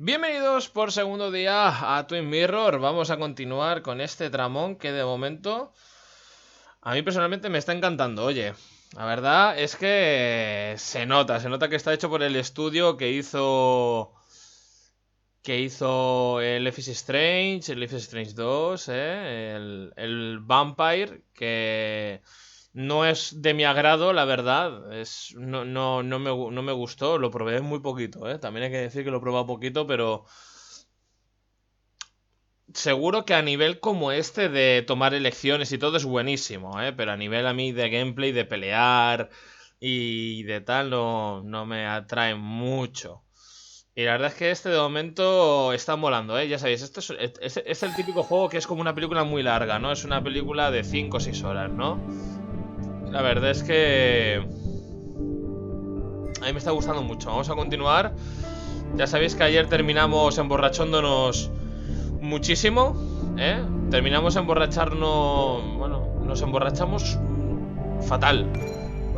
Bienvenidos por segundo día a Twin Mirror. Vamos a continuar con este tramón que de momento a mí personalmente me está encantando. Oye, la verdad es que se nota que está hecho por el estudio que hizo el Life is Strange, el Life is Strange 2, el Vampire, que no es de mi agrado, la verdad. No me gustó, lo probé muy poquito, ¿eh? También hay que decir que lo he probado poquito, pero seguro que a nivel como este de tomar elecciones y todo es buenísimo, ¿eh? Pero a nivel a mí de gameplay, de pelear y de tal, no me atrae mucho. Y la verdad es que este de momento está molando, ¿eh? Ya sabéis, esto es el típico juego que es como una película muy larga, ¿no? Es una película de 5 o 6 horas, ¿no? La verdad es que a mí me está gustando mucho. Vamos a continuar. Ya sabéis que ayer terminamos emborrachándonos muchísimo, ¿eh? Terminamos emborracharnos... Bueno, nos emborrachamos fatal.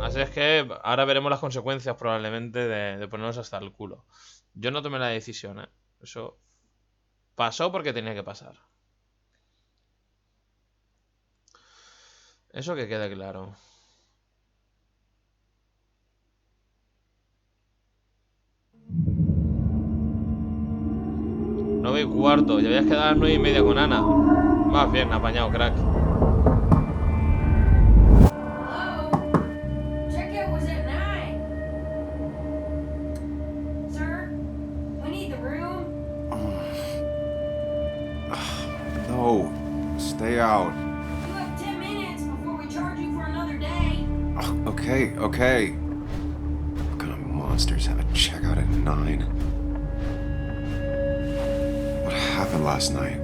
Así es que ahora veremos las consecuencias probablemente de ponernos hasta el culo. Yo no tomé la decisión, ¿eh? Eso pasó porque tenía que pasar. Eso que quede claro. 9:15. Ya habías quedado a las 9:30 con Ana. Más bien, apañado, crack. No, stay out. You have 10 minutes before we charge you for another day. Okay. What kind of monsters have a checkout at 9? What happened last night?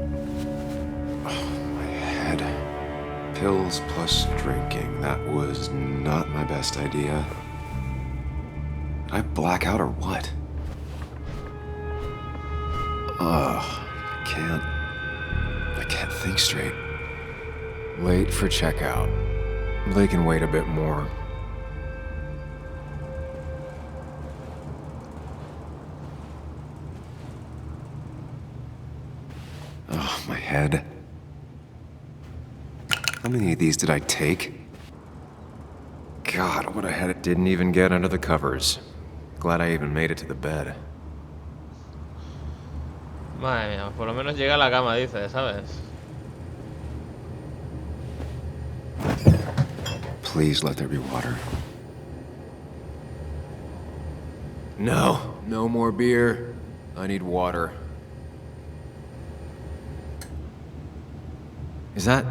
Oh, my head. Pills plus drinking. That was not my best idea. Did I black out or what? I can't think straight. Late for checkout. They can wait a bit more. Oh, my head. How many of these did I take? God, what a head. It didn't even get under the covers. Glad I even made it to the bed. Madre mía, por lo menos llega a la cama, dice, ¿sabes? Please let there be water. No more beer. I need water. Is that?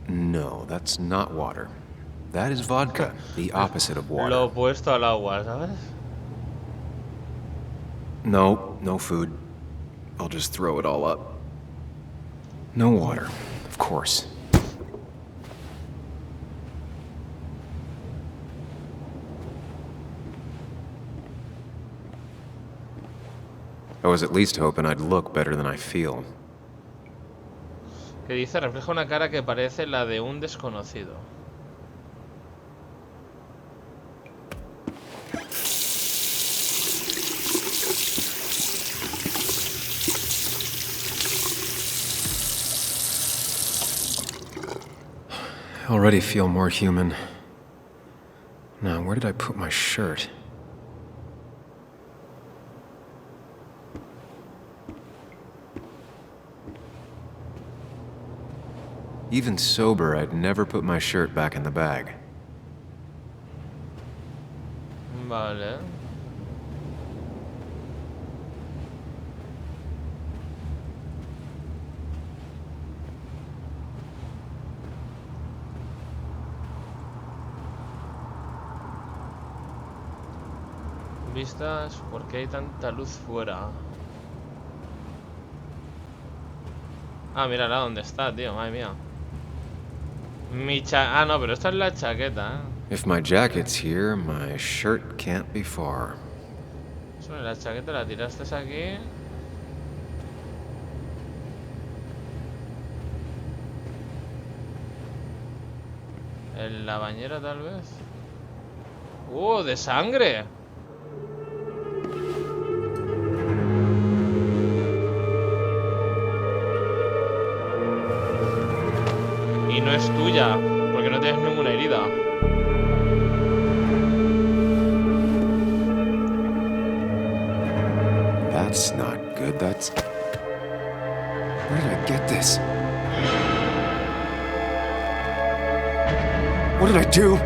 No, that's not water. That is vodka, the opposite of water. Lo opuesto al agua, ¿sabes? No food. I'll just throw it all up. No water, of course. I was at least hoping I'd look better than I feel. Que dice, refleja una cara que parece la de un desconocido. I already feel more human. Now, where did I put my shirt? Even sober, I'd never put my shirt back in the bag. Vale. Vistas, ¿por qué hay tanta luz fuera? Ah, mírala dónde está, tío, madre mía. Ah, no, pero esta es la chaqueta, ¿eh? If my jacket's here, my shirt can't be far. Eso, la chaqueta la tiraste aquí. En la bañera, tal vez. ¡De sangre! no es tuya, porque no tienes ninguna herida. That's not good. That's... Where did I get this? What did I do?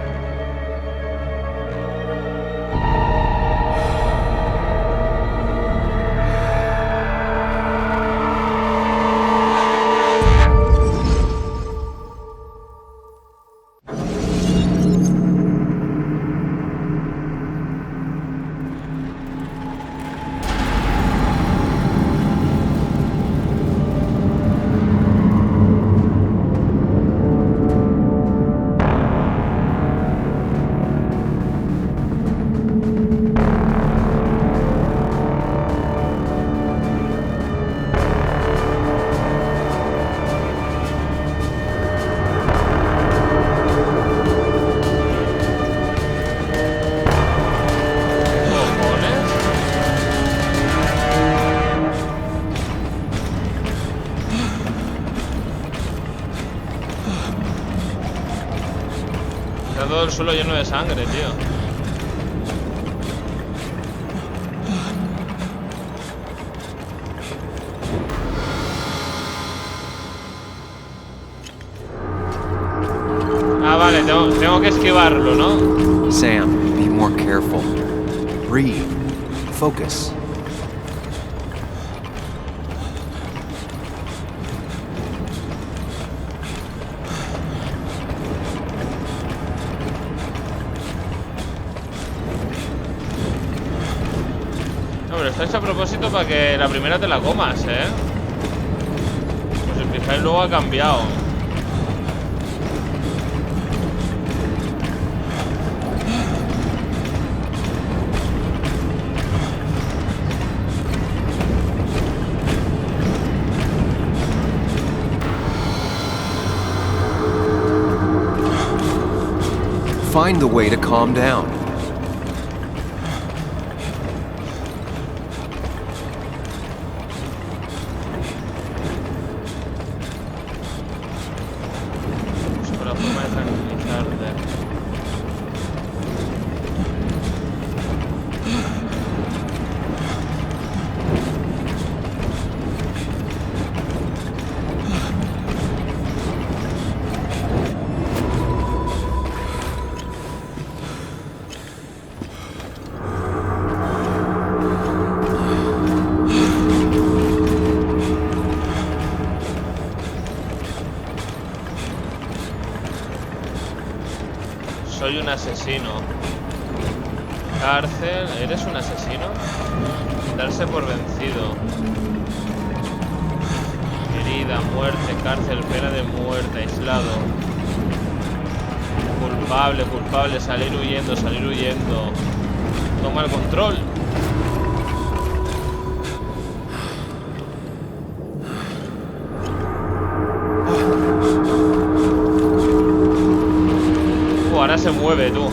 Todo el suelo lleno de sangre, tío. Ah, vale, tengo que esquivarlo, ¿no? Sam, be more careful. Breathe. Focus. Hombre, está hecho a propósito para que la primera te la comas, ¿eh? Pues si fijáis, luego ha cambiado. Find the way to calm down. Busco la forma de tranquilizarte. Soy un asesino. Cárcel. ¿Eres un asesino? Darse por vencido. Herida, muerte, cárcel, pena de muerte, aislado. Culpable, culpable, salir huyendo, salir huyendo. Toma el control. Ahora se mueve, tú.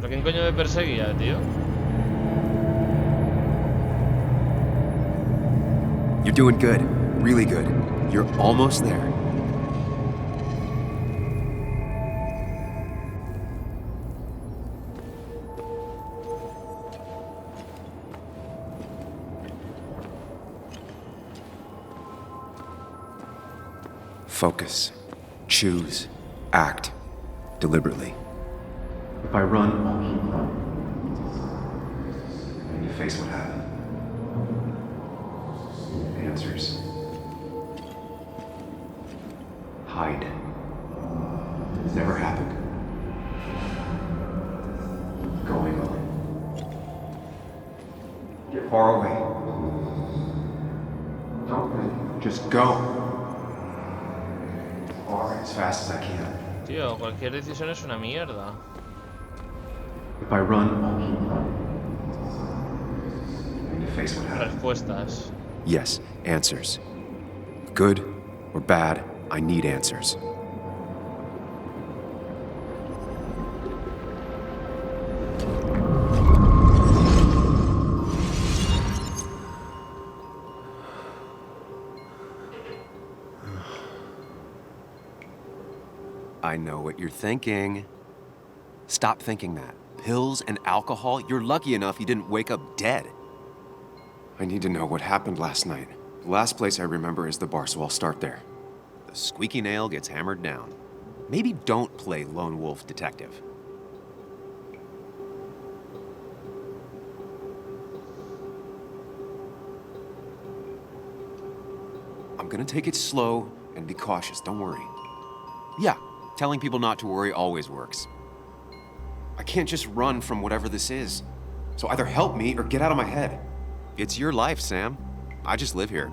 ¿Pero quién coño me perseguía, tío? You're doing good. Really good. You're almost there. Focus. Choose. Act. Deliberately. If I run, I'll keep running. And you face what happened. Answers. Hide. It's never happened. Going on. Get far away. Don't think. Just go. Far as fast as I can. Tío, cualquier decisión es una mierda. If I run, I need to face what happened. Respuestas. Yes, answers. Good or bad, I need answers. I know what you're thinking. Stop thinking that. Pills and alcohol, you're lucky enough you didn't wake up dead. I need to know what happened last night. The last place I remember is the bar, so I'll start there. The squeaky nail gets hammered down. Maybe don't play lone wolf detective. I'm gonna take it slow and be cautious, don't worry. Yeah, telling people not to worry always works. I can't just run from whatever this is. So either help me or get out of my head. It's your life, Sam. I just live here.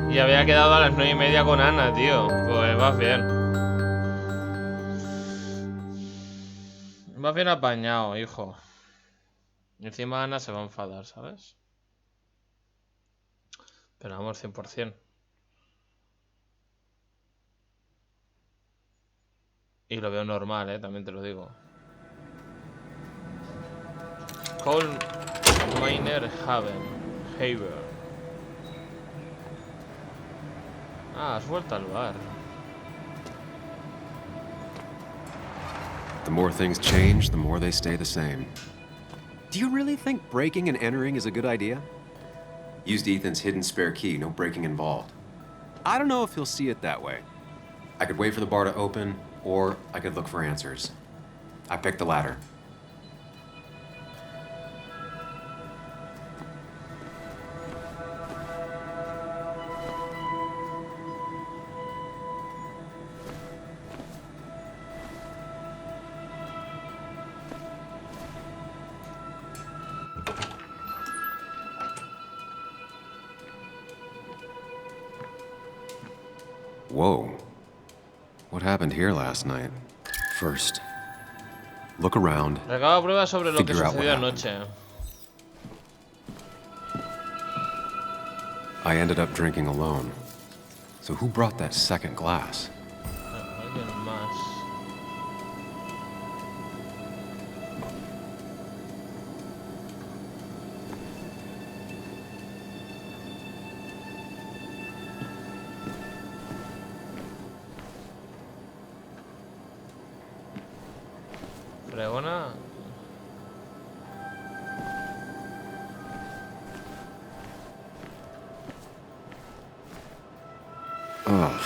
Y había quedado a las 9:30 con Ana, tío. Pues vas bien. Vas bien apañado, hijo. Y encima Ana se va a enfadar, ¿sabes? Pero vamos, 100%. Y lo veo normal, también te lo digo. Coal Miner Haven. Ah, has vuelto al bar. The more things change, the more they stay the same. Do you really think breaking and entering is a good idea? Used Ethan's hidden spare key, no breaking involved. I don't know if he'll see it that way. I could wait for the bar to open, or I could look for answers. I picked the latter. Whoa. What happened here last night? First, look around. Recaba pruebas sobre lo que Figure out what sucedió happened. anoche. I ended up drinking alone. So who brought that second glass? Alguien más. Fregona. Ugh.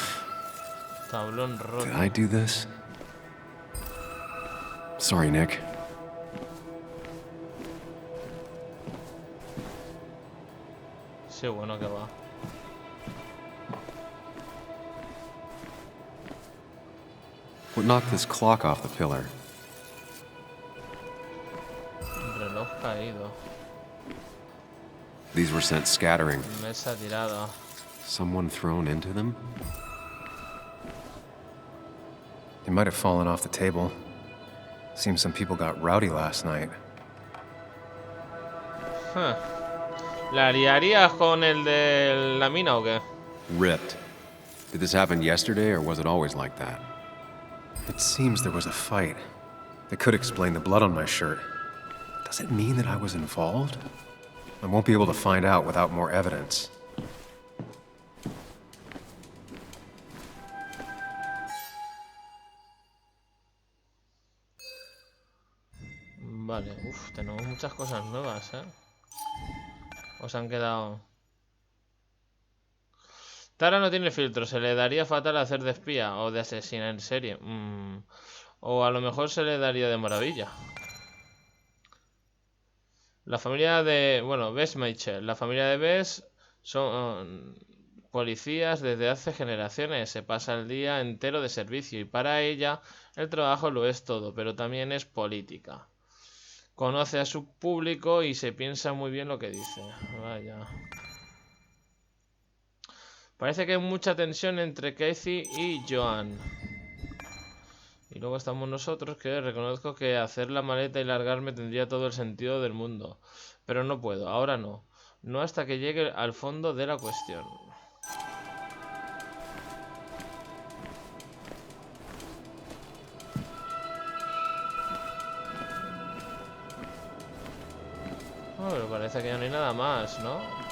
Tablón roto. Did I do this? Sorry, Nick. Sí, bueno, que va. What knocked this clock off the pillar? Un reloj caído. These were sent scattering. Mesa tirada. Someone thrown into them? They might have fallen off the table. Seems some people got rowdy last night. Huh. ¿La liarías con el de la mina o qué? Ripped. Did this happen yesterday, or was it always like that? It seems there was a fight. That could explain the blood on my shirt. Does it mean that I was involved? I won't be able to find out without more evidence. Vale, tenemos muchas cosas nuevas, Os han quedado... Tara no tiene filtro, se le daría fatal hacer de espía o de asesina en serie. O a lo mejor se le daría de maravilla. La familia de... Bueno, Bess Mitchell. La familia de Bess son policías desde hace generaciones. Se pasa el día entero de servicio y para ella el trabajo lo es todo, pero también es política. Conoce a su público y se piensa muy bien lo que dice. Vaya. Parece que hay mucha tensión entre Casey y Joan. Y luego estamos nosotros, que reconozco que hacer la maleta y largarme tendría todo el sentido del mundo. Pero no puedo, ahora no. No hasta que llegue al fondo de la cuestión. Oh, pero parece que ya no hay nada más, ¿no?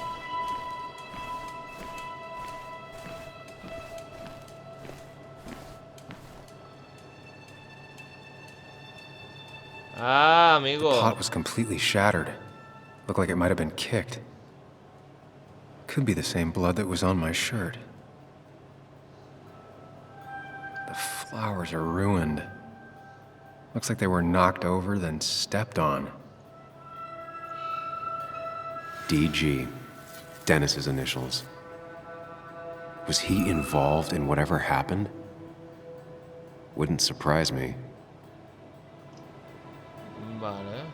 Ah, The amigo. pot was completely shattered. Looked like it might have been kicked. Could be the same blood that was on my shirt. The flowers are ruined. Looks like they were knocked over, then stepped on. DG. Dennis's initials. Was he involved in whatever happened? Wouldn't surprise me. Vale.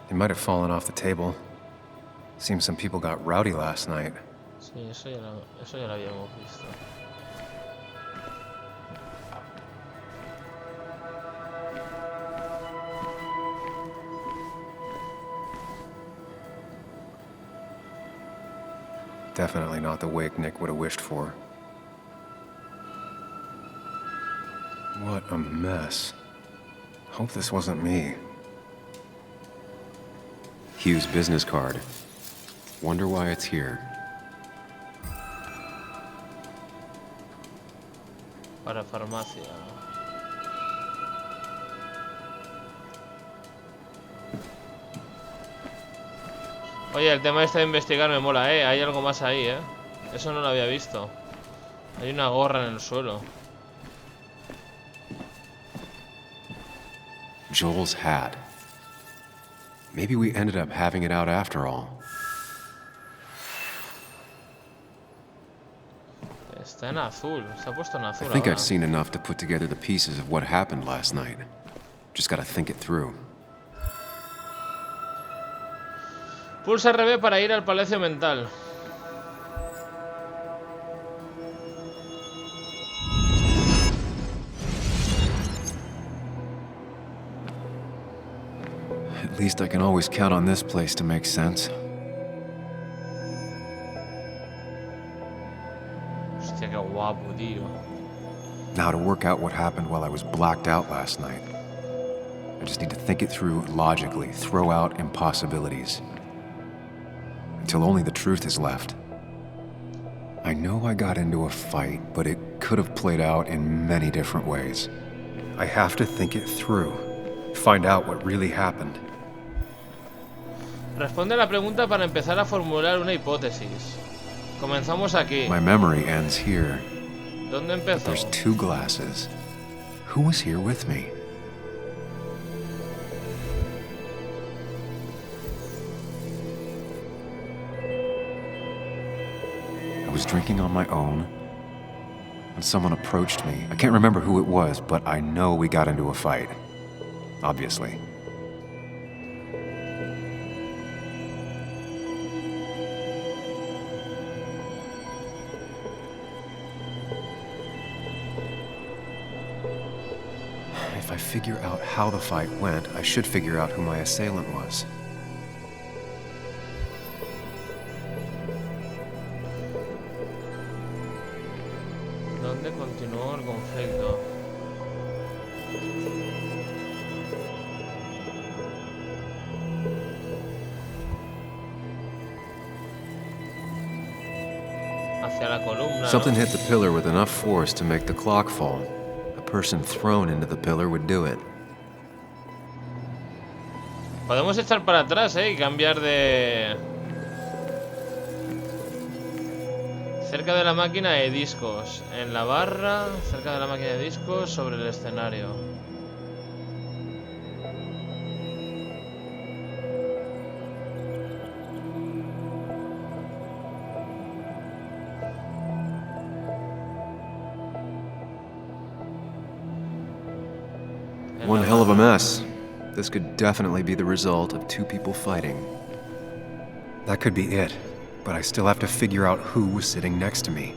They might have fallen off the table. Seems some people got rowdy last night. Sí, eso ya lo habíamos visto. Definitely not the wake Nick would have wished for. What a mess. Hope this wasn't me. Hugh's business card. Wonder why it's here. Para farmacia. Oye, el tema este de investigar me mola, ¿eh? Hay algo más ahí, ¿eh? Eso no lo había visto. Hay una gorra en el suelo. Joel's hat. Maybe we ended up having it out after all. Está en azul, se ha puesto en I azul think ahora. I've seen enough to put together the pieces of what happened last night. Just gotta think it through. Pulsa RB para ir al Palacio Mental. At least I can always count on this place to make sense. Hostia, qué guapo, tío. Now to work out what happened while I was blacked out last night. I just need to think it through logically, throw out impossibilities. Until only the truth is left. I know I got into a fight, but it could have played out in many different ways. I have to think it through. Find out what really happened. Responde a la pregunta para empezar a formular una hipótesis. Comenzamos aquí. My memory ends here. ¿Dónde empezó? There's 2 glasses. Who was here with me? I was drinking on my own, and someone approached me. I can't remember who it was, but I know we got into a fight. Obviously. If I figure out how the fight went, I should figure out who my assailant was. ¿Dónde continuó el conflicto? Hacia la columna, Something ¿no? hit the pillar with enough force to make the clock fall. A person thrown into the pillar would do it. Podemos echar para atrás, y cambiar de... Cerca de la máquina de discos. En la barra, cerca de la máquina de discos, sobre el escenario. One hell of a mess. This could definitely be the result of two people fighting. That could be it, but I still have to figure out who was sitting next to me.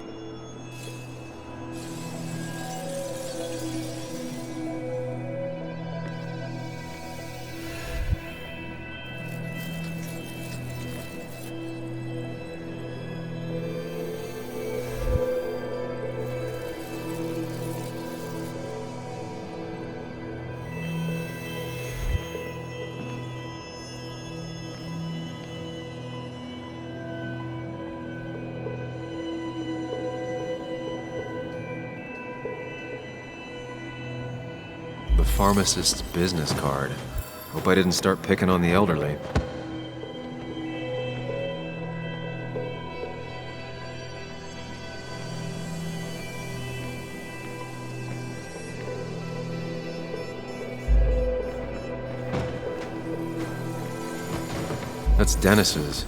The pharmacist's business card. Hope I didn't start picking on the elderly. That's Dennis's.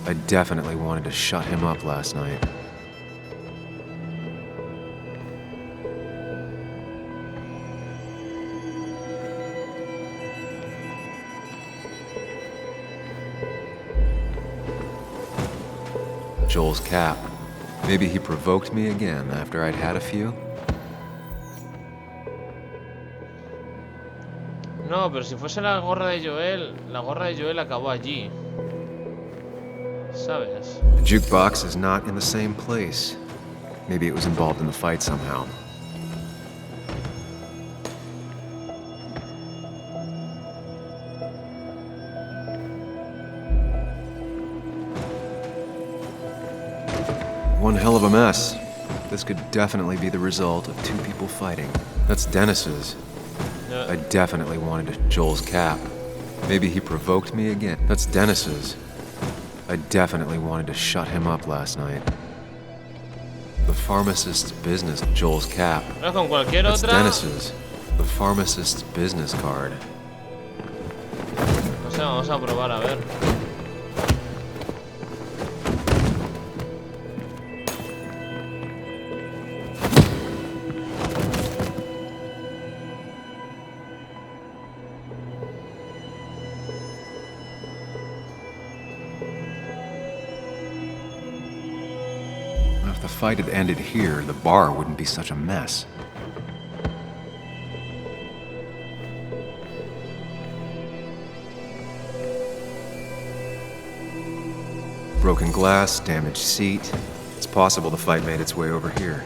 I definitely wanted to shut him up last night. Joel's cap. Maybe he provoked me again after I'd had a few? No, pero si fuese la gorra de Joel acabó allí. ¿Sabes? The jukebox is not in the same place. Maybe it was involved in the fight somehow. One hell of a mess. This could definitely be the result of two people fighting. That's Dennis's. I definitely wanted to Joel's cap. Maybe he provoked me again. That's Dennis's. I definitely wanted to shut him up last night. The pharmacist's business. Joel's cap. No, con cualquier That's otra. Dennis's. The pharmacist's business card. No sé, vamos a probar a ver. If the fight had ended here, the bar wouldn't be such a mess. Broken glass, damaged seat. It's possible the fight made its way over here.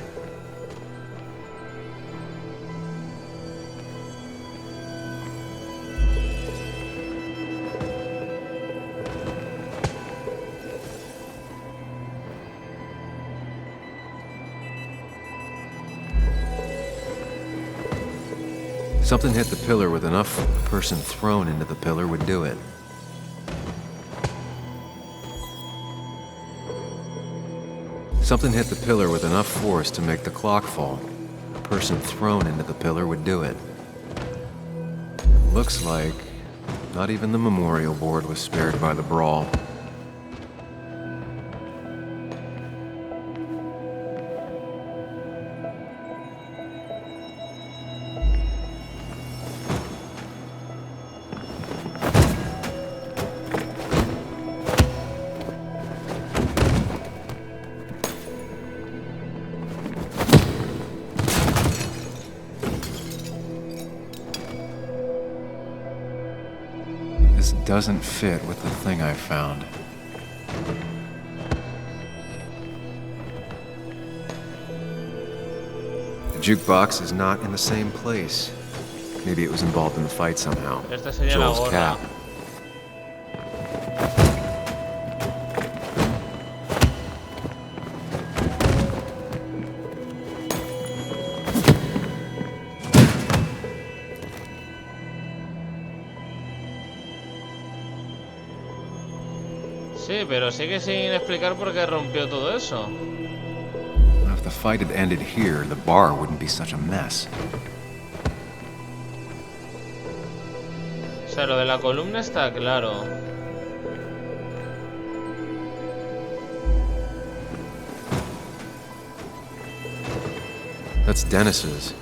Something hit the pillar with enough, the person thrown into the pillar would do it. Something hit the pillar with enough force to make the clock fall. A person thrown into the pillar would do it. Looks like not even the memorial board was spared by the brawl. This doesn't fit with the thing I found. The jukebox is not in the same place. Maybe it was involved in the fight somehow. Esta sería la Joel's gorra. cap. Sí, pero sigue sin explicar por qué rompió todo eso. If the fight had ended here, the bar wouldn't be such a mess. O sea, lo de la columna está claro. That's Dennis's.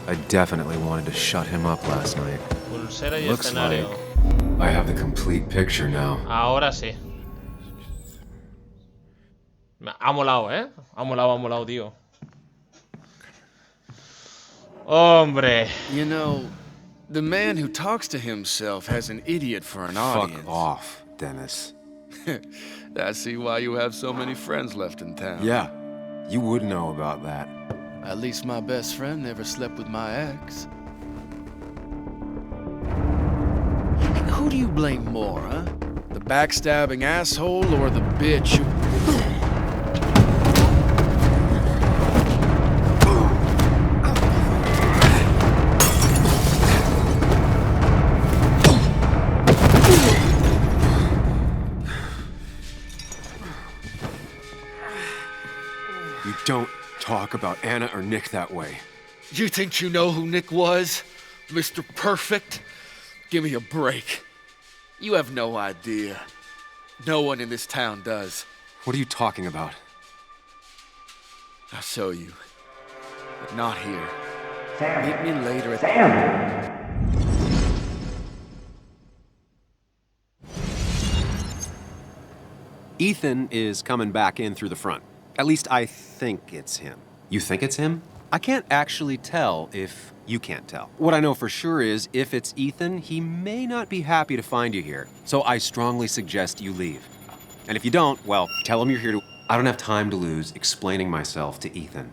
I definitely wanted to shut him up last night. Pulsera y Looks escenario. like I have the complete picture now. Ahora sí. Ha molado, ¿eh? Ha molado, tío. Hombre. You know, the man who talks to himself has an idiot for an audience. Fuck off, Dennis. I see why you have so many friends left in town. Yeah, you would know about that. At least my best friend never slept with my ex. Who do you blame more, huh? The backstabbing asshole or the bitch who... You don't talk about Anna or Nick that way. You think you know who Nick was? Mr. Perfect? Give me a break. You have no idea. No one in this town does. What are you talking about? I'll show you. But not here. Meet me later at Ethan is coming back in through the front. At least I think it's him. You think it's him? I can't actually tell if you can't tell. What I know for sure is, if it's Ethan, he may not be happy to find you here. So I strongly suggest you leave. And if you don't, well, tell him you're here to... I don't have time to lose explaining myself to Ethan.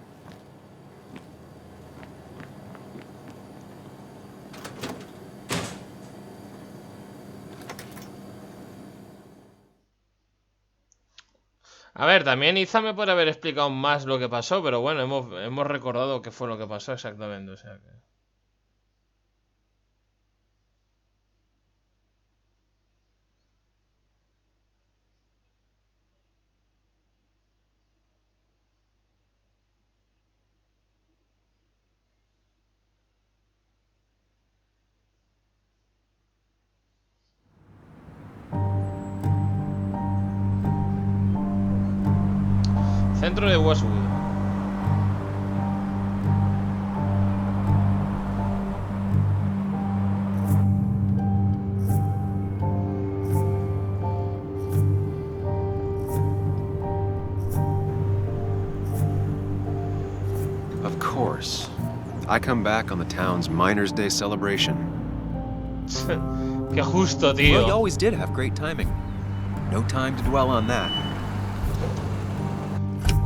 A ver, también Iza me puede haber explicado más lo que pasó, pero bueno, hemos recordado qué fue lo que pasó exactamente, o sea que... Centro de Westwood. Of course. I come back on the town's Miners' Day celebration. Qué justo, Well, you tío. always did have great timing. No time to dwell on that.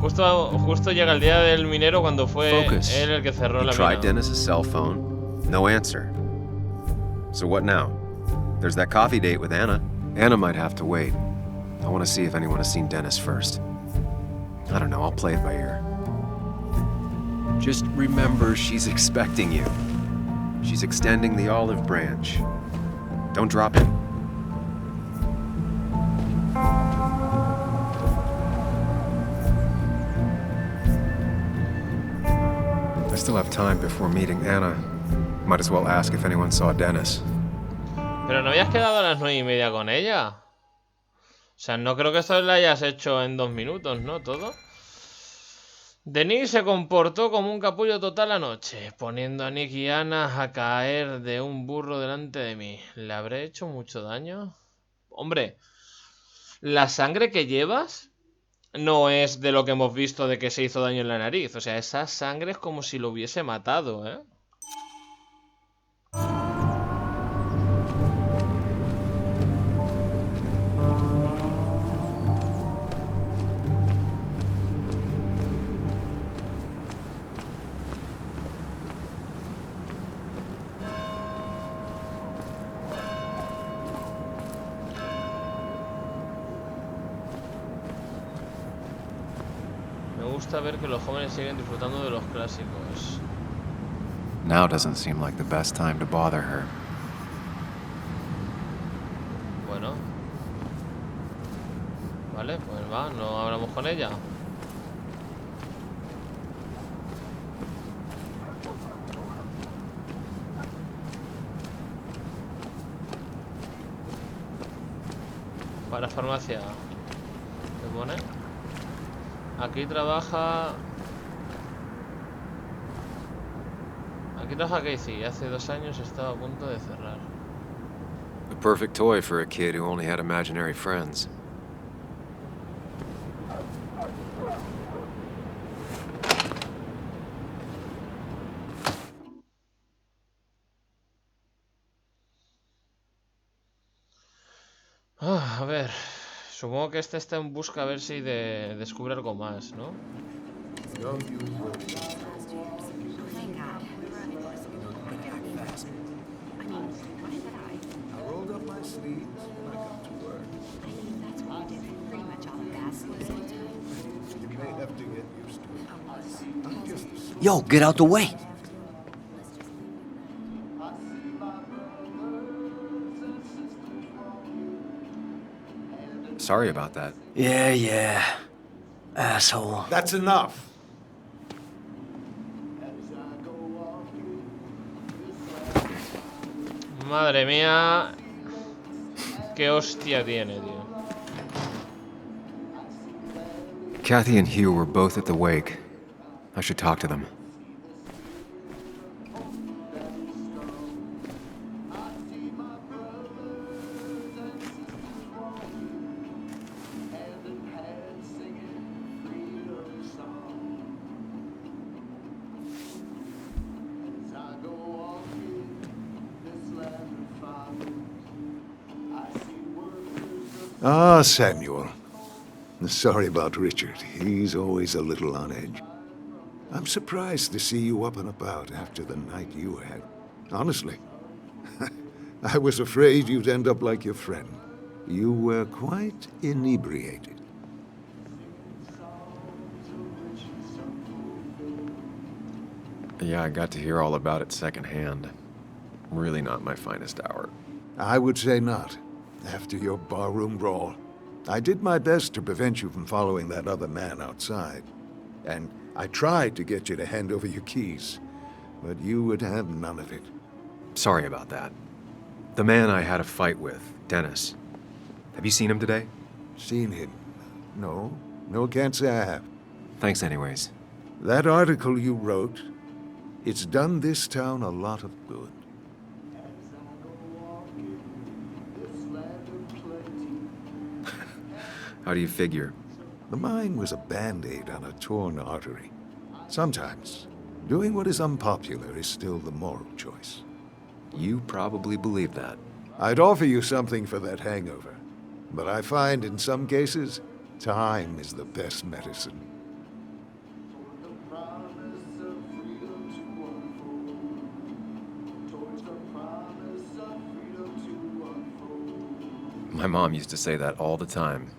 Justo llega el día del minero cuando fue Focus. él el que cerró You la tried mina. Dennis's cell phone. No answer. So what now? There's that coffee date with Anna. Anna might have to wait. I want to see if anyone has seen Dennis first. I don't know, I'll play it by ear. Just remember she's expecting you. She's extending the olive branch. Don't drop it. I still have time before meeting Anna. Might as well ask if anyone saw Dennis. Pero no habías quedado a las 9:30 con ella. O sea, no creo que esto lo hayas hecho en 2 minutos, ¿no? Todo. Denis se comportó como un capullo total anoche, poniendo a Nick y Anna a caer de un burro delante de mí. ¿Le habré hecho mucho daño? Hombre, la sangre que llevas no es de lo que hemos visto de que se hizo daño en la nariz. O sea, esa sangre es como si lo hubiese matado, ¿eh? Me gusta ver que los jóvenes siguen disfrutando de los clásicos. Now doesn't seem like the best time to bother her. Bueno. Vale, pues va, no hablamos con ella. Para farmacia. ¿Qué pone? Aquí trabaja... Aquí trabaja Casey. Hace 2 años estaba a punto de cerrar. A perfect toy for a kid who only had imaginary friends. A ver. Supongo que este está en busca a ver si descubre algo más, ¿no? Yo, get out the way. Sorry about that. Yeah. Asshole. That's enough. Madre mía. Qué hostia tiene, tío. Kathy and Hugh were both at the wake. I should talk to them. Ah, Samuel. Sorry about Richard. He's always a little on edge. I'm surprised to see you up and about after the night you had. Honestly. I was afraid you'd end up like your friend. You were quite inebriated. Yeah, I got to hear all about it secondhand. Really not my finest hour. I would say not, after your barroom brawl. I did my best to prevent you from following that other man outside. And I tried to get you to hand over your keys, but you would have none of it. Sorry about that. The man I had a fight with, Dennis. Have you seen him today? Seen him? No. No, can't say I have. Thanks anyways. That article you wrote, it's done this town a lot of good. How do you figure? The mine was a band-aid on a torn artery. Sometimes, doing what is unpopular is still the moral choice. You probably believe that. I'd offer you something for that hangover, but I find in some cases, time is the best medicine. My mom used to say that all the time.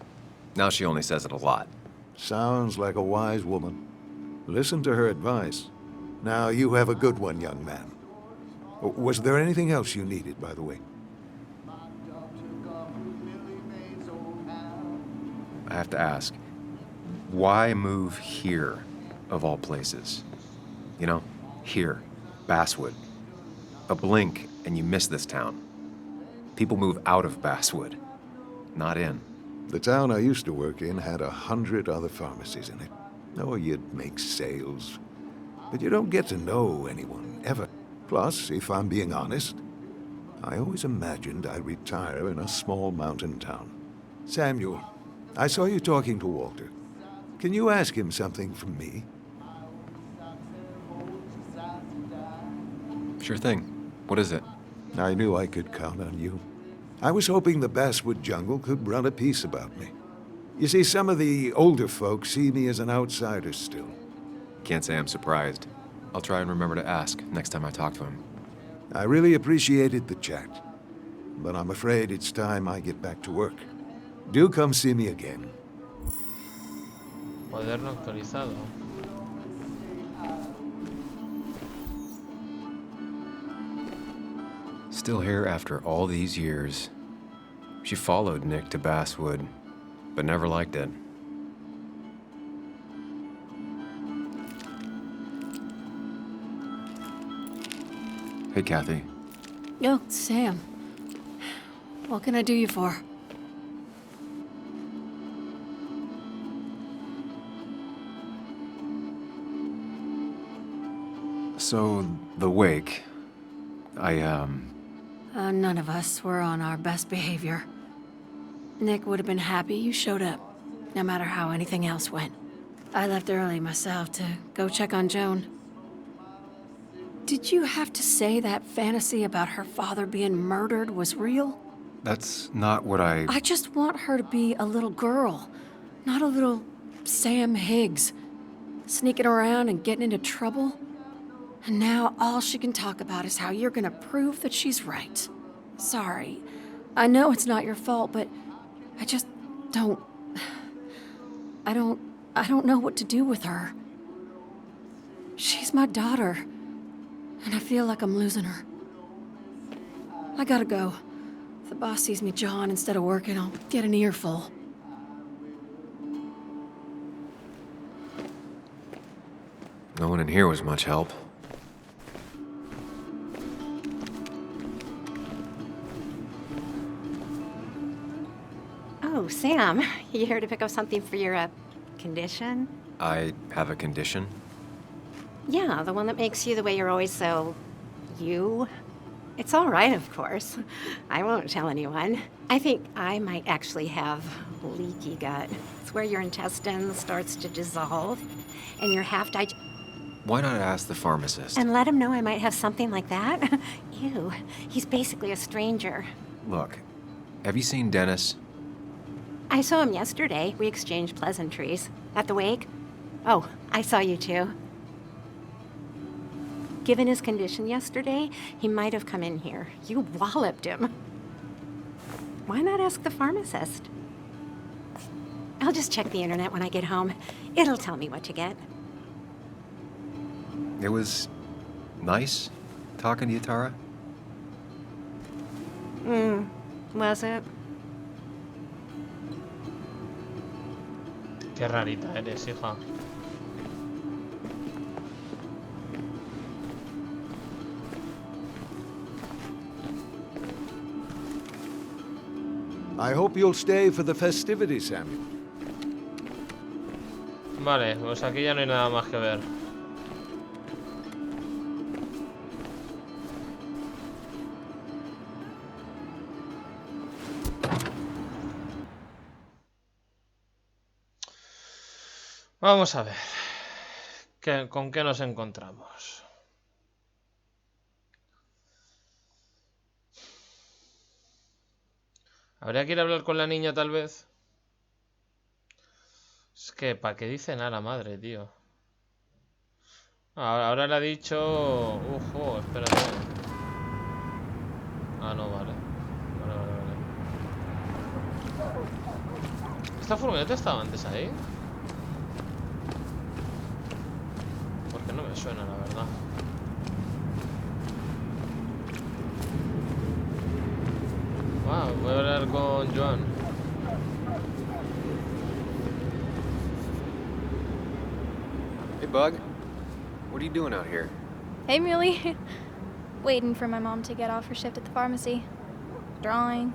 Now she only says it a lot. Sounds like a wise woman. Listen to her advice. Now, you have a good one, young man. Was there anything else you needed, by the way? I have to ask, why move here, of all places? You know, here, Basswood. A blink and you miss this town. People move out of Basswood, not in. The town I used to work in had 100 other pharmacies in it. Oh, you'd make sales. But you don't get to know anyone, ever. Plus, if I'm being honest, I always imagined I'd retire in a small mountain town. Samuel, I saw you talking to Walter. Can you ask him something from me? Sure thing. What is it? I knew I could count on you. I was hoping the Basswood jungle could run a piece about me. You see, some of the older folks see me as an outsider still. Can't say I'm surprised. I'll try and remember to ask next time I talk to him. I really appreciated the chat, but I'm afraid it's time I get back to work. Do come see me again. Cuaderno actualizado. Still here after all these years. She followed Nick to Basswood, but never liked it. Hey, Kathy. Oh, Sam. What can I do you for? So, the wake. None of us were on our best behavior. Nick would have been happy you showed up, no matter how anything else went. I left early myself to go check on Joan. Did you have to say that fantasy about her father being murdered was real? That's not what I just want her to be a little girl, not a little Sam Higgs, sneaking around and getting into trouble. And now all she can talk about is how you're gonna prove that she's right. Sorry. I know it's not your fault, but I just don't... I don't know what to do with her. She's my daughter, and I feel like I'm losing her. I gotta go. If the boss sees me jawing instead of working, I'll get an earful. No one in here was much help. Oh, Sam, you here to pick up something for your, condition? I have a condition. Yeah, the one that makes you the way you're always so... you? It's all right, of course. I won't tell anyone. I think I might actually have leaky gut. It's where your intestine starts to dissolve, and you're Why not ask the pharmacist? And let him know I might have something like that? Ew, he's basically a stranger. Look, have you seen Dennis? I saw him yesterday. We exchanged pleasantries. At the wake? Oh, I saw you too. Given his condition yesterday, he might have come in here. You walloped him. Why not ask the pharmacist? I'll just check the internet when I get home. It'll tell me what to get. It was nice talking to you, Tara. Was it? Qué rarita eres, hija. I hope you'll stay for the festivities, Samuel. Vale, pues aquí ya no hay nada más que ver. Vamos a ver. ¿Con qué nos encontramos? ¿Habría que ir a hablar con la niña, tal vez? Es que, ¿para qué dice nada la madre, tío? Ahora le ha dicho... Ojo, espérate. Ah, no, vale. Vale. ¿Esta furgoneta estaba antes ahí? Porque no me suena, la verdad. Wow, voy a hablar con Joan. Hey, Bug. What are you doing out here? Hey, Muley. Waiting for my mom to get off her shift at the pharmacy. Drawing.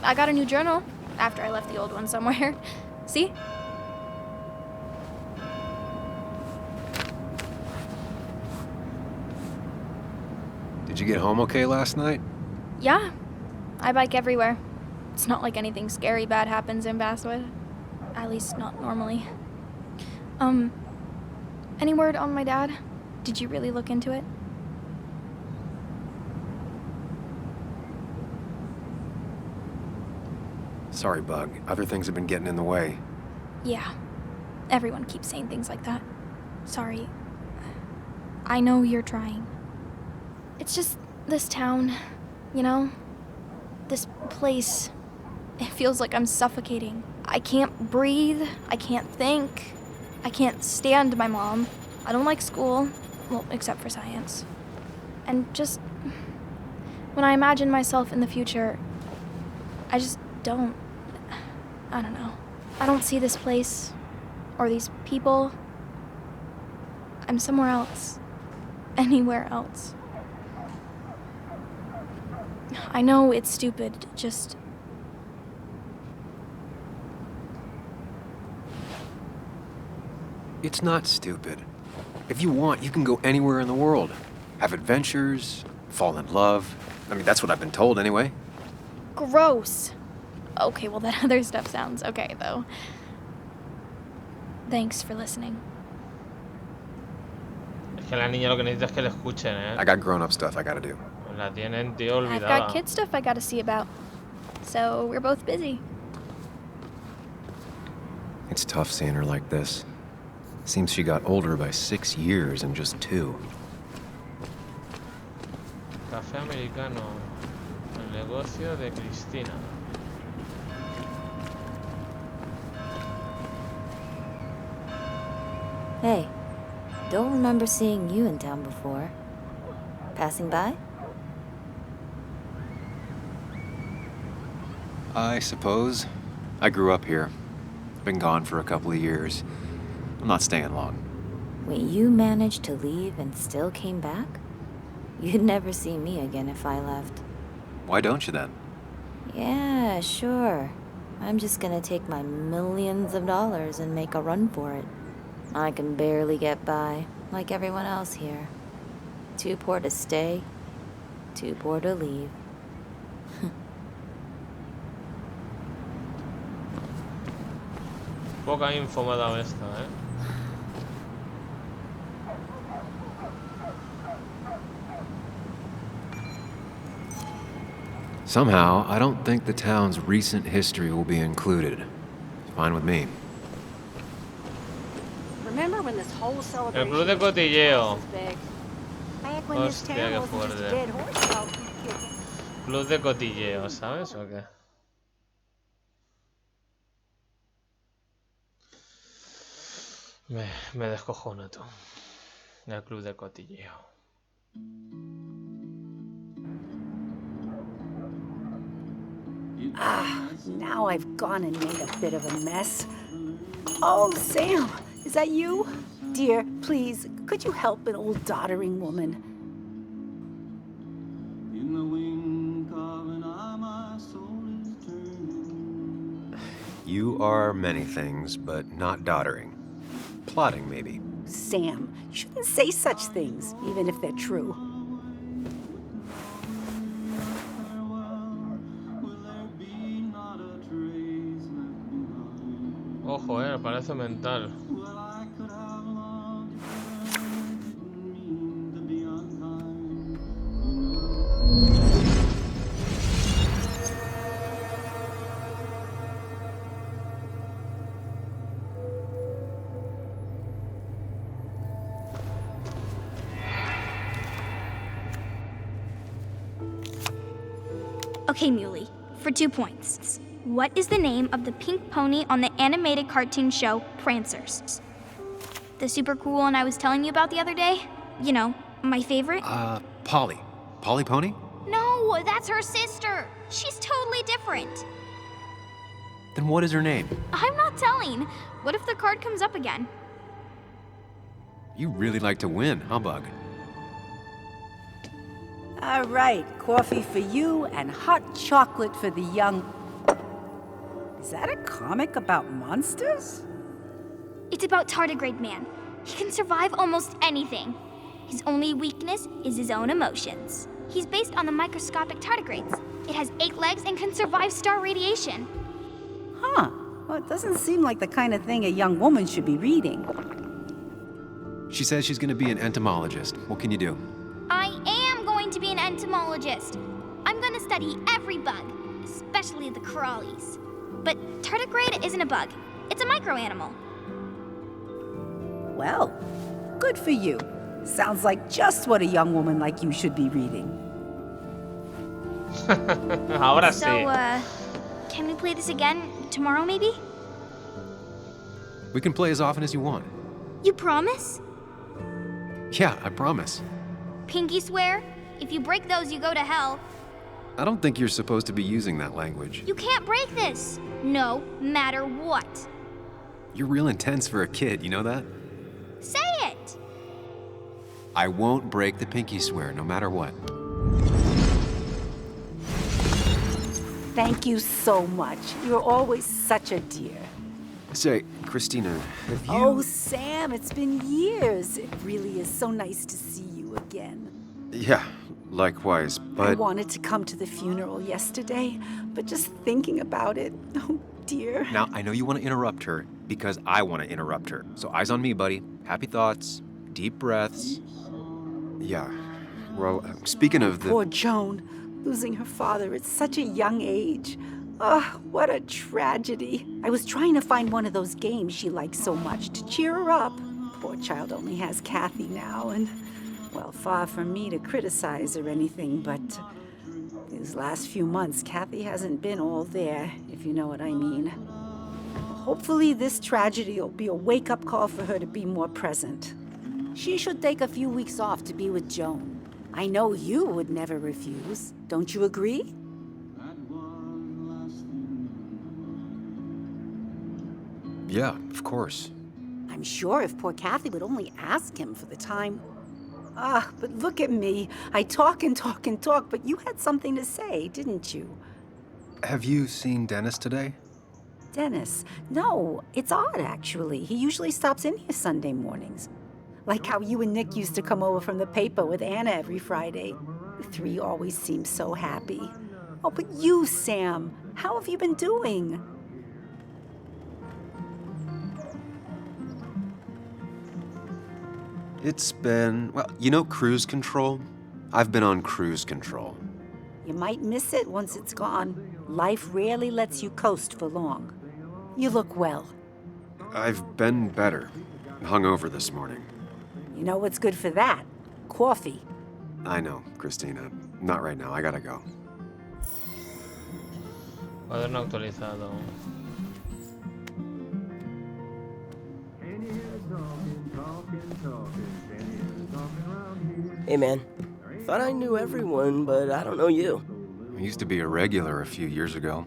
I got a new journal after I left the old one somewhere. See? Did you get home okay last night? Yeah. I bike everywhere. It's not like anything scary bad happens in Basswood. At least not normally. Any word on my dad? Did you really look into it? Sorry, Bug. Other things have been getting in the way. Yeah. Everyone keeps saying things like that. Sorry. I know you're trying. It's just this town, you know? This place. It feels like I'm suffocating. I can't breathe. I can't think. I can't stand my mom. I don't like school. Well, except for science. And just... when I imagine myself in the future, I just don't... I don't know. I don't see this place. Or these people. I'm somewhere else. Anywhere else. I know it's stupid, just... It's not stupid. If you want, you can go anywhere in the world. Have adventures, fall in love. I mean, that's what I've been told anyway. Gross. Okay, well, that other stuff sounds okay, though. Thanks for listening. Es que la niña lo que necesita es que le escuchen, ¿eh? I got grown-up stuff I gotta do. Pues la tienen, tío, I've olvidada. got kid stuff I gotta see about. So we're both busy. It's tough seeing her like this. Seems she got older by 6 years in just 2. Café americano. El negocio de Cristina. Hey, don't remember seeing you in town before. Passing by? I suppose. I grew up here. Been gone for a couple of years. I'm not staying long. Wait, you managed to leave and still came back? You'd never see me again if I left. Why don't you then? Yeah, sure. I'm just gonna take my millions of dollars and make a run for it. I can barely get by, like everyone else here. Too poor to stay, too poor to leave. Poca info me ha dado esta, ¿eh? Somehow, I don't think the town's recent history will be included. Fine with me. Remember when this whole El celebration club de cotilleo. was big? Back when this Hostia, town qué wasn't just a fuerte. dead horse out kicking. Club de cotilleo, ¿sabes? ¿O qué? Me descojono tú. El club de cotilleo. Now I've gone and made a bit of a mess. Oh, Sam, is that you? Dear, please, could you help an old doddering woman? You are many things, but not doddering. Plotting, maybe. Sam, you shouldn't say such things, even if they're true. Ojo, parece mental. Okay, Muley, for 2 points. What is the name of the pink pony on the animated cartoon show Prancers? The super cool one I was telling you about the other day? You know, my favorite? Polly. Polly Pony? No, that's her sister. She's totally different. Then what is her name? I'm not telling. What if the card comes up again? You really like to win, huh, Bug? All right, coffee for you and hot chocolate for the young... Is that a comic about monsters? It's about Tardigrade Man. He can survive almost anything. His only weakness is his own emotions. He's based on the microscopic tardigrades. It has 8 legs and can survive star radiation. Huh. Well, it doesn't seem like the kind of thing a young woman should be reading. She says she's gonna be an entomologist. What can you do? I am going to be an entomologist. I'm going to study every bug, especially the crawlies. But tardigrade isn't a bug. It's a microanimal. Well, good for you. Sounds like just what a young woman like you should be reading. Ahora So, sí. can we play this again tomorrow, maybe? We can play as often as you want. You promise? Yeah, I promise. Pinky swear? If you break those, you go to hell. I don't think you're supposed to be using that language. You can't break this. No matter what. You're real intense for a kid, you know that? Say it. I won't break the pinky swear, no matter what. Thank you so much. You're always such a dear. Say, Christina, have you... Oh, Sam, it's been years. It really is so nice to see you again. Yeah, likewise, but... I wanted to come to the funeral yesterday, but just thinking about it, oh dear. Now, I know you want to interrupt her, because I want to interrupt her. So eyes on me, buddy. Happy thoughts, deep breaths. Yeah, well, speaking of the... Poor Joan, losing her father at such a young age. Oh, what a tragedy. I was trying to find one of those games she likes so much to cheer her up. Poor child only has Kathy now, and, well, far from me to criticize or anything, but these last few months, Kathy hasn't been all there, if you know what I mean. Hopefully this tragedy will be a wake-up call for her to be more present. She should take a few weeks off to be with Joan. I know you would never refuse. Don't you agree? Yeah, of course. I'm sure if poor Kathy would only ask him for the time... Ah, but look at me. I talk and talk and talk, but you had something to say, didn't you? Have you seen Dennis today? Dennis? No, it's odd, actually. He usually stops in here Sunday mornings. Like how you and Nick used to come over from the paper with Anna every Friday. The three always seem so happy. Oh, but you, Sam, how have you been doing? It's been, well, you know cruise control? I've been on cruise control. You might miss it once it's gone. Life rarely lets you coast for long. You look well. I've been better. Hungover this morning. You know what's good for that? Coffee. I know, Christina. Not right now. I gotta go. Cuaderno actualizado. Hey man, thought I knew everyone, but I don't know you. I used to be a regular a few years ago.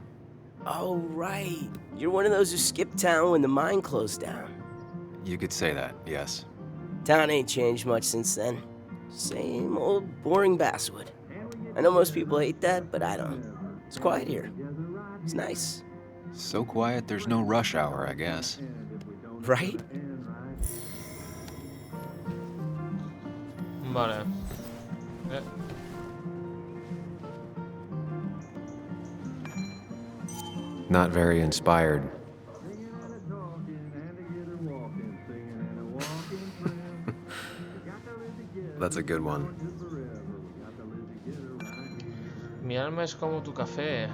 Oh right, you're one of those who skipped town when the mine closed down. You could say that, yes. Town ain't changed much since then. Same old boring basswood. I know most people hate that, but I don't. It's quiet here. It's nice. So quiet there's no rush hour, I guess. Right? Vale. Not very inspired. That's a good one. Mi alma es como tu café.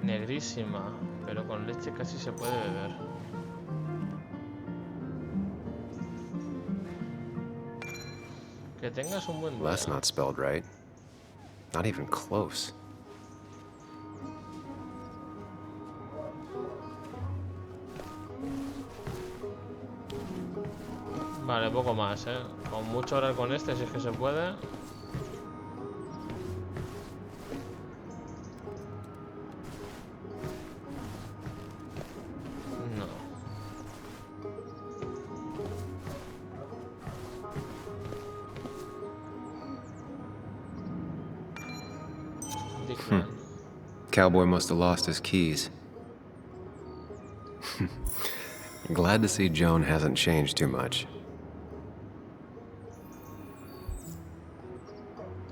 Negrísima, pero con leche casi se puede beber. Que tengas un buen día. Well, that's not spelled right. Not even close. Vale, poco más, con mucho hablar con este, si es que se puede. No. Cowboy must have lost his keys. Glad to see Joan hasn't changed too much.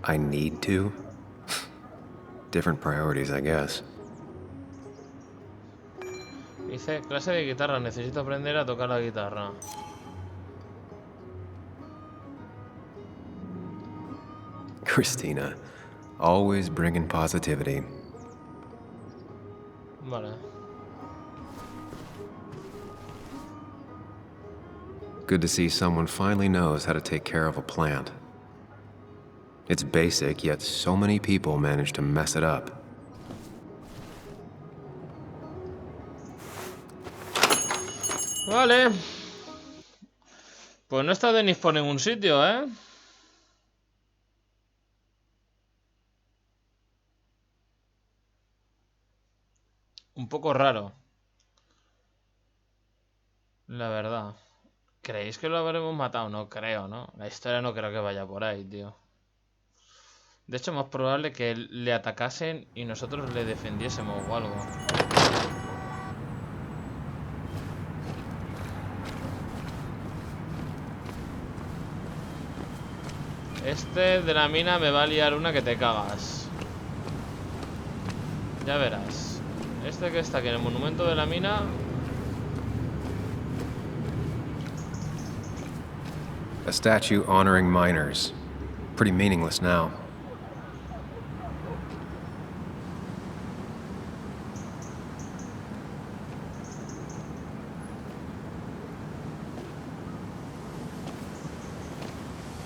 I need to? Different priorities, I guess. Dice, clase de guitarra, necesito aprender a tocar la guitarra. Christina, always bringing positivity. Vale. Good to see someone finally knows how to take care of a plant. It's basic, yet so many people manage to mess it up. Vale. Pues no está Denis por ningún sitio, ¿eh? Un poco raro. La verdad. ¿Creéis que lo habremos matado? No creo, ¿no? La historia no creo que vaya por ahí, tío. De hecho, más probable que le atacasen y nosotros le defendiésemos o algo. Este de la mina me va a liar una que te cagas. Ya verás. Este que está aquí en el monumento de la mina. A statue honoring miners. Pretty meaningless now.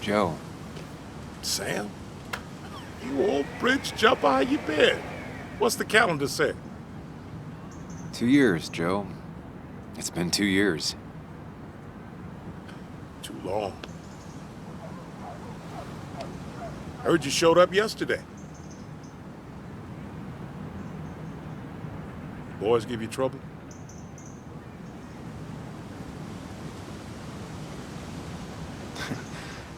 Joe. Sam? You old bridge jumper, how you been? What's the calendar say? 2 years, Joe. It's been 2 years. Too long. I heard you showed up yesterday. Boys give you trouble?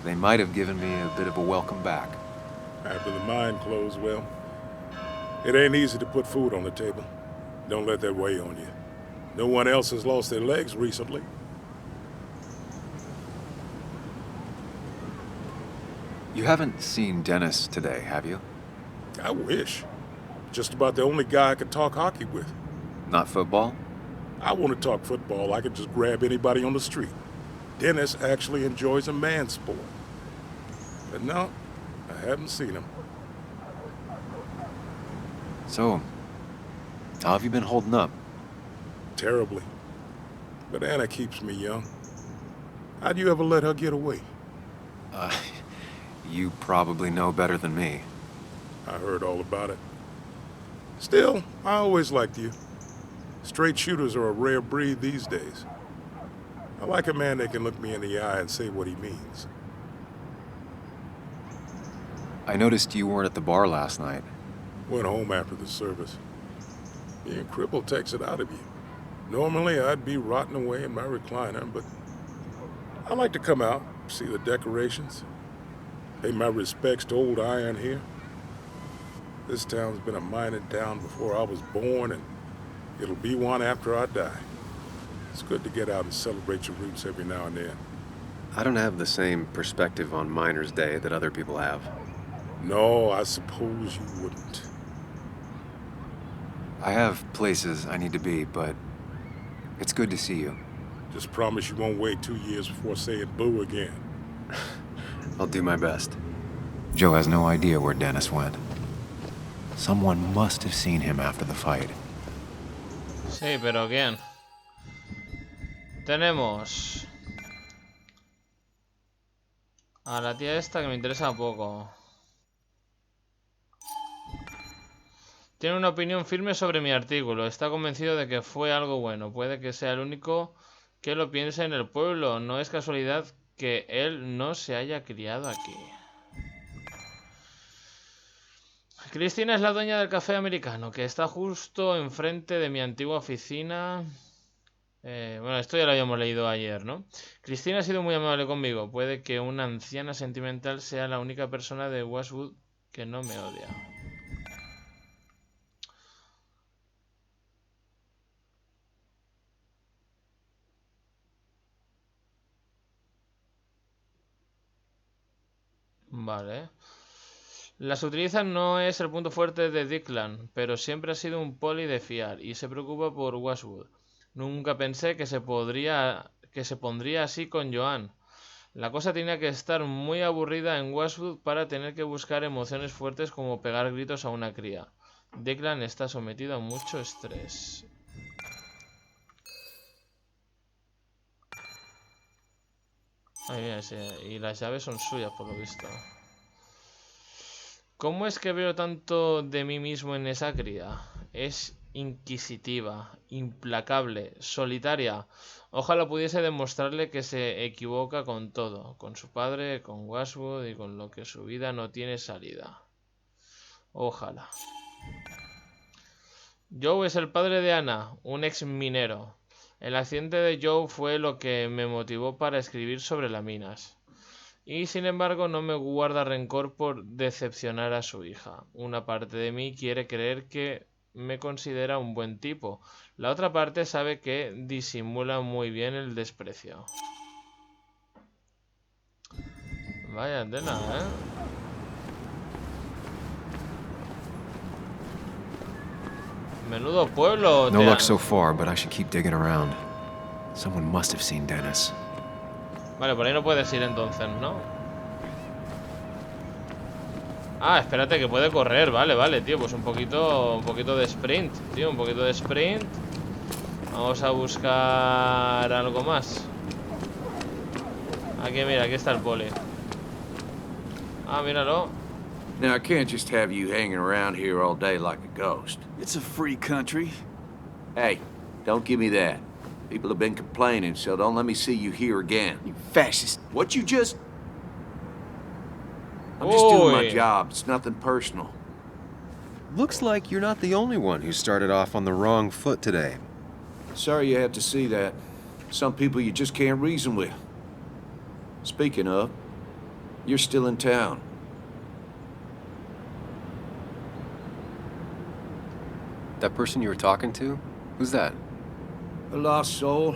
They might have given me a bit of a welcome back. After the mine closed, well, it ain't easy to put food on the table. Don't let that weigh on you. No one else has lost their legs recently. You haven't seen Dennis today, have you? I wish. Just about the only guy I could talk hockey with. Not football? I want to talk football. I could just grab anybody on the street. Dennis actually enjoys a man's sport. But no, I haven't seen him. So, how have you been holding up? Terribly. But Anna keeps me young. How'd you ever let her get away? You probably know better than me. I heard all about it. Still, I always liked you. Straight shooters are a rare breed these days. I like a man that can look me in the eye and say what he means. I noticed you weren't at the bar last night. Went home after the service. Being crippled takes it out of you. Normally, I'd be rotting away in my recliner, but I like to come out, see the decorations, pay my respects to old iron here. This town's been a mining town before I was born, and it'll be one after I die. It's good to get out and celebrate your roots every now and then. I don't have the same perspective on Miners' Day that other people have. No, I suppose you wouldn't. I have places I need to be, but it's good to see you. Just promise you won't wait 2 years before saying boo again. I'll do my best. Joe has no idea where Dennis went. Someone must have seen him after the fight. Sí, pero ¿quién? Tenemos a la tía esta que me interesa poco. Tiene una opinión firme sobre mi artículo. Está convencido de que fue algo bueno. Puede que sea el único que lo piense en el pueblo. No es casualidad que él no se haya criado aquí. Cristina es la dueña del café americano, que está justo enfrente de mi antigua oficina. Bueno, esto ya lo habíamos leído ayer, ¿no? Cristina ha sido muy amable conmigo. Puede que una anciana sentimental sea la única persona de Westwood que no me odia. Vale. Las utilizas no es el punto fuerte de Declan, pero siempre ha sido un poli de fiar y se preocupa por Westwood. Nunca pensé que se pondría así con Joan. La cosa tenía que estar muy aburrida en Westwood para tener que buscar emociones fuertes como pegar gritos a una cría. Declan está sometido a mucho estrés. Ay, mira, sí, y las llaves son suyas por lo visto. ¿Cómo es que veo tanto de mí mismo en esa cría? Es inquisitiva, implacable, solitaria. Ojalá pudiese demostrarle que se equivoca con todo, con su padre, con Westwood y con lo que su vida no tiene salida. Ojalá. Joe es el padre de Anna, un ex minero. El accidente de Joe fue lo que me motivó para escribir sobre las minas. Y sin embargo no me guarda rencor por decepcionar a su hija. Una parte de mí quiere creer que me considera un buen tipo. La otra parte sabe que disimula muy bien el desprecio. Vaya tela, ¿eh? Menudo pueblo. No luck so far, but I should keep digging around. Someone must have seen Dennis. Vale, por ahí no puedes ir entonces, ¿no? Ah, espérate, que puede correr. Vale, vale, tío. Pues un poquito de sprint, tío. Un poquito de sprint. Vamos a buscar algo más. Aquí, mira, aquí está el poli. Ah, míralo. Now, I can't just have you hanging around here all day like a ghost. It's a free country. Hey, don't give me that. People have been complaining, so don't let me see you here again. You fascist. What you just... I'm just doing my Oi. job. It's nothing personal. Looks like you're not the only one who started off on the wrong foot today. Sorry you had to see that. Some people you just can't reason with. Speaking of, you're still in town. That person you were talking to? Who's that? A lost soul.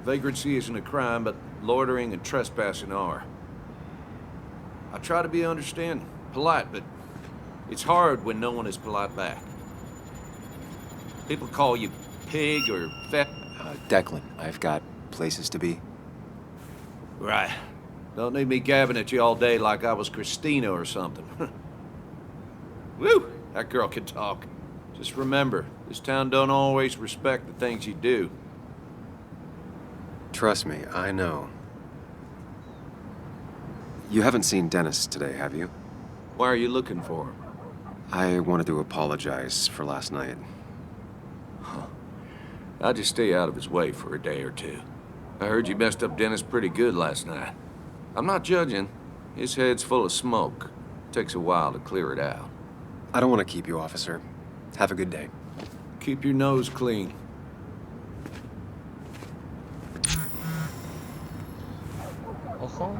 Vagrancy isn't a crime, but loitering and trespassing are. I try to be understanding, polite, but it's hard when no one is polite back. People call you pig or fat. Declan, I've got places to be. Right. Don't need me gabbing at you all day like I was Christina or something. Woo! That girl can talk. Just remember, this town don't always respect the things you do. Trust me, I know. You haven't seen Dennis today, have you? Why are you looking for him? I wanted to apologize for last night. I'll just stay out of his way for a day or two. I heard you messed up Dennis pretty good last night. I'm not judging. His head's full of smoke. Takes a while to clear it out. I don't want to keep you, officer. Have a good day. Keep your nose clean. Ojo.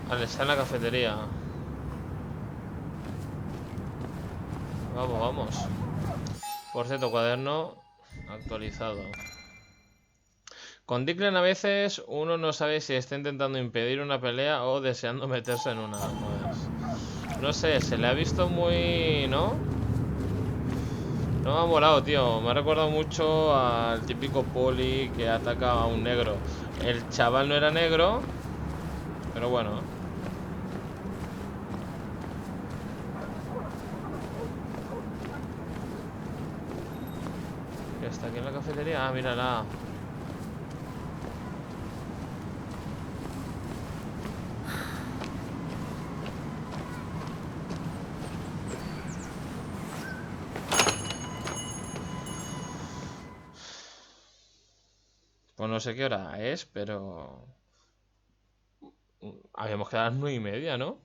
Vale, está en la cafetería. Vamos, vamos. Por cierto, cuaderno actualizado. Con Declan a veces uno no sabe si está intentando impedir una pelea o deseando meterse en una. Pues, no sé, se le ha visto muy... ¿no? No me ha molado, tío. Me ha recordado mucho al típico poli que ataca a un negro. El chaval no era negro, pero bueno. ¿Qué está aquí en la cafetería? Ah, mírala. Pues no sé qué hora es, pero... Habíamos quedado a las 9:30, ¿no?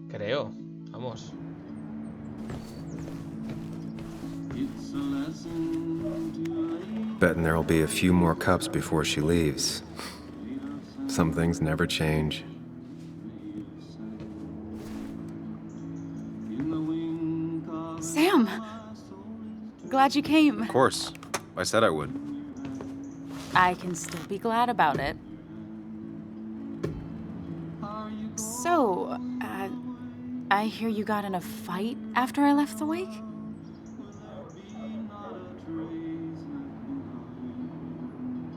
Creo. Vamos. Betting there'll be a few more cups before she leaves. Some things never change. Sam! Glad you came. Of course. I said I would. I can still be glad about it. So, I hear you got in a fight after I left the wake?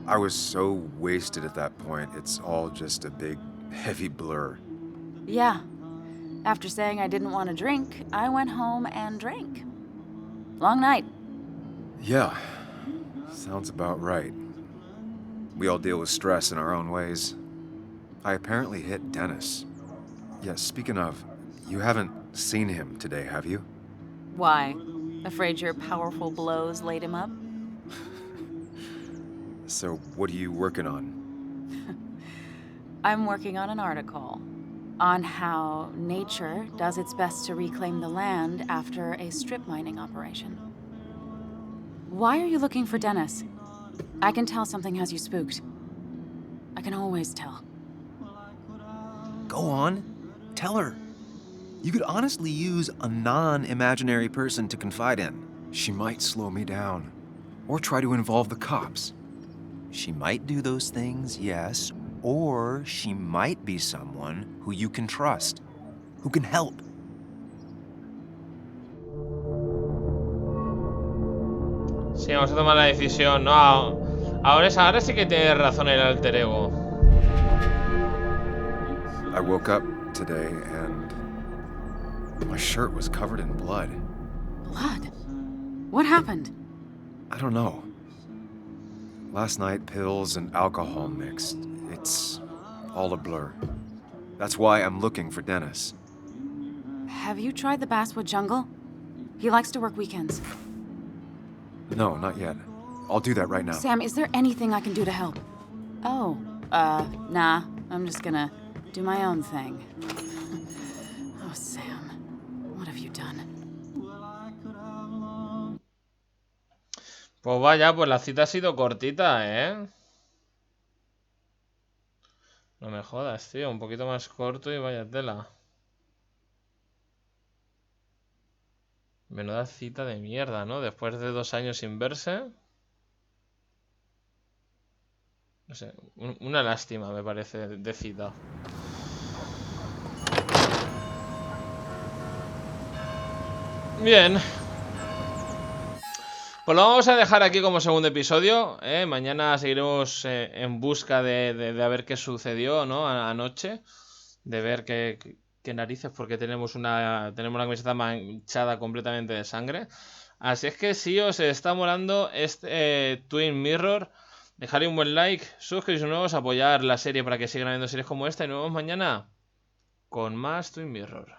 I was so wasted at that point, it's all just a big, heavy blur. Yeah. After saying I didn't want to drink, I went home and drank. Long night. Yeah, sounds about right. We all deal with stress in our own ways. I apparently hit Dennis. Yeah, speaking of, you haven't seen him today, have you? Why? Afraid your powerful blows laid him up? So, what are you working on? I'm working on an article on how nature does its best to reclaim the land after a strip mining operation. Why are you looking for Dennis? I can tell something has you spooked. I can always tell. Go on. Tell her. You could honestly use a non-imaginary person to confide in. She might slow me down, or try to involve the cops. She might do those things, yes, or she might be someone who you can trust, who can help. Sí, vamos a tomar la decisión, ¿no? Ahora sí que tiene razón el alter ego. I woke up today and my shirt was covered in blood. Blood? What happened? I don't know. Last night, pills and alcohol mixed. It's all a blur. That's why I'm looking for Dennis. Have you tried the Basswood Jungle? He likes to work weekends. No, not yet. I'll do that right now. Sam, is there anything I can do to help? Oh, nah. I'm just gonna do my own thing. Oh, Sam, what have you done? Pues vaya, pues la cita ha sido cortita, ¿eh? No me jodas, tío. Un poquito más corto y vaya tela. Menuda cita de mierda, ¿no? Después de 2 años sin verse. No sé, una lástima me parece de cita. Bien. Pues lo vamos a dejar aquí como segundo episodio, ¿eh? Mañana seguiremos en busca de a ver qué sucedió, ¿no? Anoche. De ver qué narices, porque tenemos una camiseta manchada completamente de sangre. Así es que si os está molando este Twin Mirror, dejadle un buen like, suscribiros nuevos, apoyar la serie para que sigan habiendo series como esta. Y nos vemos mañana con más Twin Mirror.